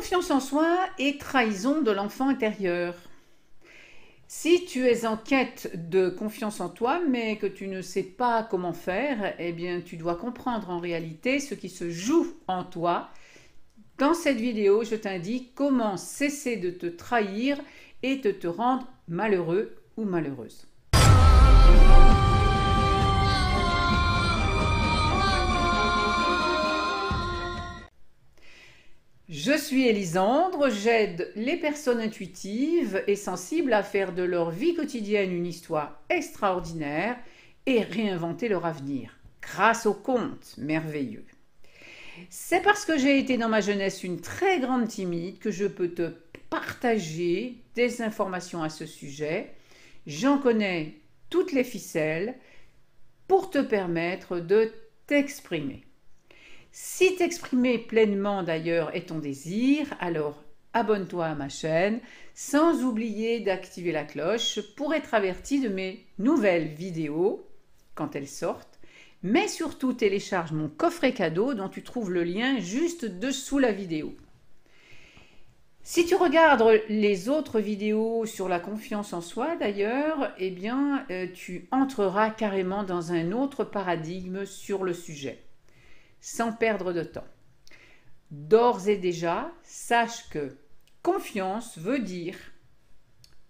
Confiance en soi et trahison de l'enfant intérieur. Si tu es en quête de confiance en toi, mais que tu ne sais pas comment faire, eh bien, tu dois comprendre en réalité ce qui se joue en toi. Dans cette vidéo, je t'indique comment cesser de te trahir et de te rendre malheureux ou malheureuse. Je suis Élisandre, j'aide les personnes intuitives et sensibles à faire de leur vie quotidienne une histoire extraordinaire et réinventer leur avenir grâce aux contes merveilleux. C'est parce que j'ai été dans ma jeunesse une très grande timide que je peux te partager des informations à ce sujet. J'en connais toutes les ficelles pour te permettre de t'exprimer. Si t'exprimer pleinement d'ailleurs est ton désir, alors abonne-toi à ma chaîne sans oublier d'activer la cloche pour être averti de mes nouvelles vidéos quand elles sortent, mais surtout télécharge mon coffret cadeau dont tu trouves le lien juste dessous la vidéo. Si tu regardes les autres vidéos sur la confiance en soi d'ailleurs, eh bien tu entreras carrément dans un autre paradigme sur le sujet. Sans perdre de temps. D'ores et déjà, sache que confiance veut dire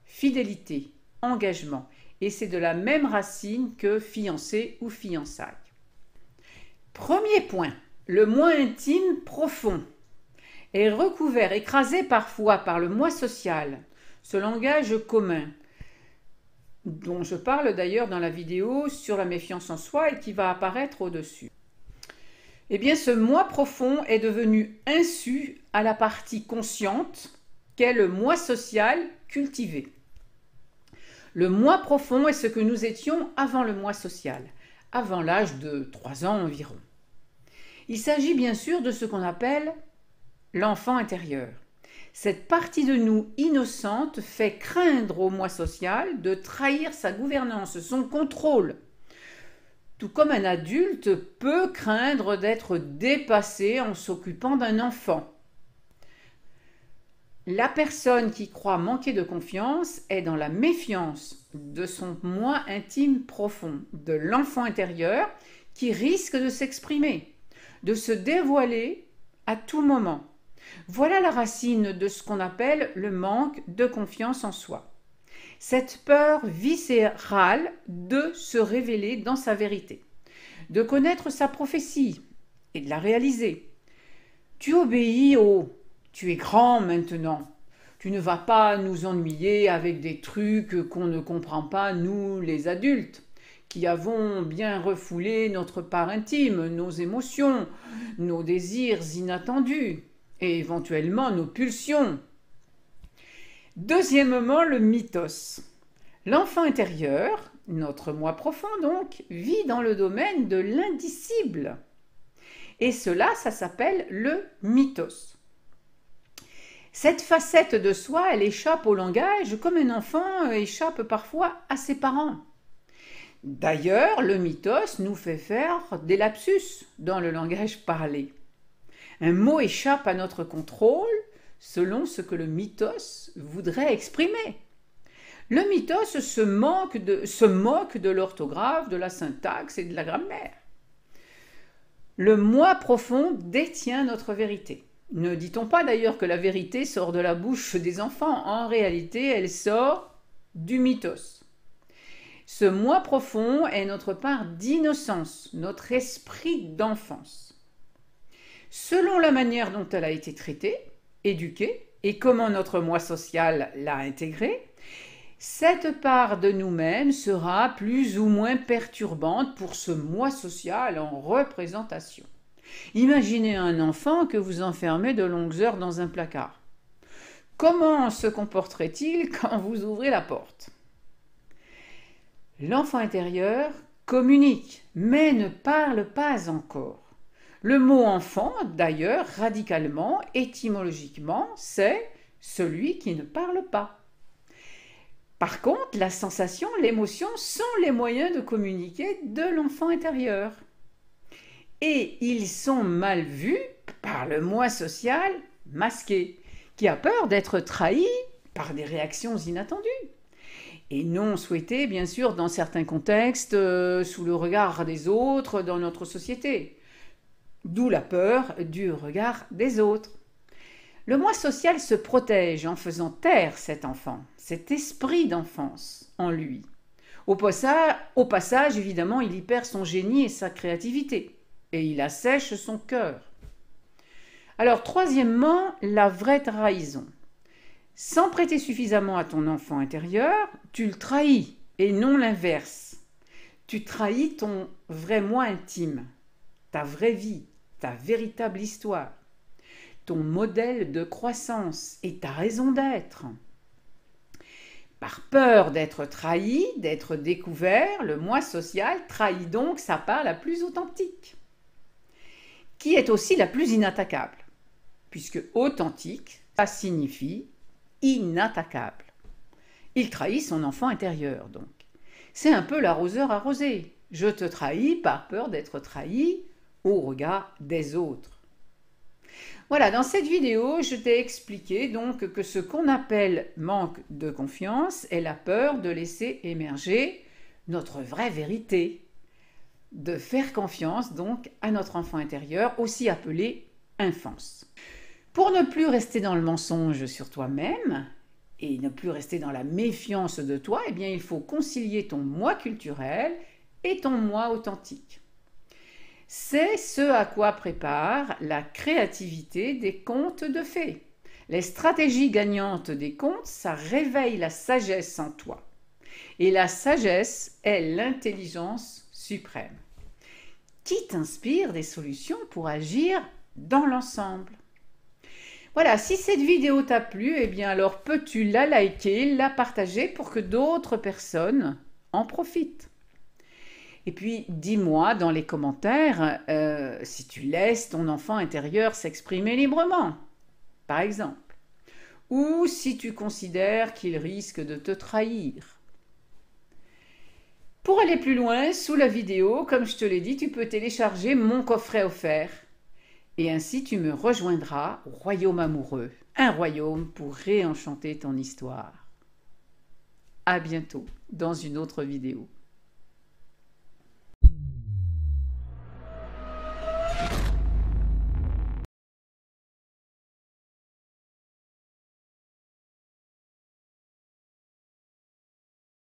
fidélité, engagement, et c'est de la même racine que fiancé ou fiançailles. Premier point, le moi intime profond est recouvert, écrasé parfois par le moi social, ce langage commun, dont je parle d'ailleurs dans la vidéo sur la méfiance en soi et qui va apparaître au-dessus. Eh bien, ce moi profond est devenu insu à la partie consciente qu'est le moi social cultivé. Le moi profond est ce que nous étions avant le moi social, avant l'âge de 3 ans environ. Il s'agit bien sûr de ce qu'on appelle l'enfant intérieur. Cette partie de nous innocente fait craindre au moi social de trahir sa gouvernance, son contrôle. Tout comme un adulte peut craindre d'être dépassé en s'occupant d'un enfant. La personne qui croit manquer de confiance est dans la méfiance de son moi intime profond, de l'enfant intérieur qui risque de s'exprimer, de se dévoiler à tout moment. Voilà la racine de ce qu'on appelle le manque de confiance en soi. Cette peur viscérale de se révéler dans sa vérité, de connaître sa prophétie et de la réaliser. Tu obéis au « tu es grand maintenant ». Tu ne vas pas nous ennuyer avec des trucs qu'on ne comprend pas, nous les adultes, qui avons bien refoulé notre part intime, nos émotions, nos désirs inattendus et éventuellement nos pulsions. Deuxièmement, le mythos. L'enfant intérieur, notre moi profond donc, vit dans le domaine de l'indicible. Et cela, ça s'appelle le mythos. Cette facette de soi, elle échappe au langage comme un enfant échappe parfois à ses parents. D'ailleurs, le mythos nous fait faire des lapsus dans le langage parlé. Un mot échappe à notre contrôle selon ce que le mythos voudrait exprimer. Le mythos se moque de l'orthographe, de la syntaxe et de la grammaire. Le moi profond détient notre vérité. Ne dit-on pas d'ailleurs que la vérité sort de la bouche des enfants? En réalité, elle sort du mythos. Ce moi profond est notre part d'innocence, notre esprit d'enfance. Selon la manière dont elle a été traitée, éduquée, et comment notre moi social l'a intégrée, cette part de nous-mêmes sera plus ou moins perturbante pour ce moi social en représentation. Imaginez un enfant que vous enfermez de longues heures dans un placard. Comment se comporterait-il quand vous ouvrez la porte? L'enfant intérieur communique, mais ne parle pas encore. Le mot enfant, d'ailleurs, radicalement, étymologiquement, c'est celui qui ne parle pas. Par contre, la sensation, l'émotion sont les moyens de communiquer de l'enfant intérieur. Et ils sont mal vus par le moi social masqué. qui a peur d'être trahi par des réactions inattendues et non souhaitées, bien sûr, dans certains contextes, sous le regard des autres dans notre société. D'où la peur du regard des autres. Le moi social se protège en faisant taire cet enfant, cet esprit d'enfance en lui. Au passage, évidemment, il y perd son génie et sa créativité, et il assèche son cœur. Alors, troisièmement, la vraie trahison. Sans prêter suffisamment à ton enfant intérieur, tu le trahis, et non l'inverse. Tu trahis ton vrai moi intime, ta vraie vie, ta véritable histoire, ton modèle de croissance et ta raison d'être. Par peur d'être trahi, d'être découvert, le moi social trahit donc sa part la plus authentique, qui est aussi la plus inattaquable, puisque authentique, ça signifie inattaquable. Il trahit son enfant intérieur, donc. C'est un peu l'arroseur arrosé. Je te trahis par peur d'être trahi au regard des autres. Voilà, dans cette vidéo, je t'ai expliqué donc que ce qu'on appelle manque de confiance est la peur de laisser émerger notre vraie vérité, de faire confiance donc à notre enfant intérieur, aussi appelé enfance. Pour ne plus rester dans le mensonge sur toi-même et ne plus rester dans la méfiance de toi, eh bien, il faut concilier ton moi culturel et ton moi authentique. C'est ce à quoi prépare la créativité des contes de fées. Les stratégies gagnantes des contes, ça réveille la sagesse en toi. Et la sagesse est l'intelligence suprême, qui t'inspire des solutions pour agir dans l'ensemble. Voilà, si cette vidéo t'a plu, eh bien alors peux-tu la liker, la partager pour que d'autres personnes en profitent. Et puis dis-moi dans les commentaires si tu laisses ton enfant intérieur s'exprimer librement, par exemple, ou si tu considères qu'il risque de te trahir. Pour aller plus loin, sous la vidéo, comme je te l'ai dit, tu peux télécharger mon coffret offert. Et ainsi tu me rejoindras au royaume amoureux, un royaume pour réenchanter ton histoire. À bientôt dans une autre vidéo.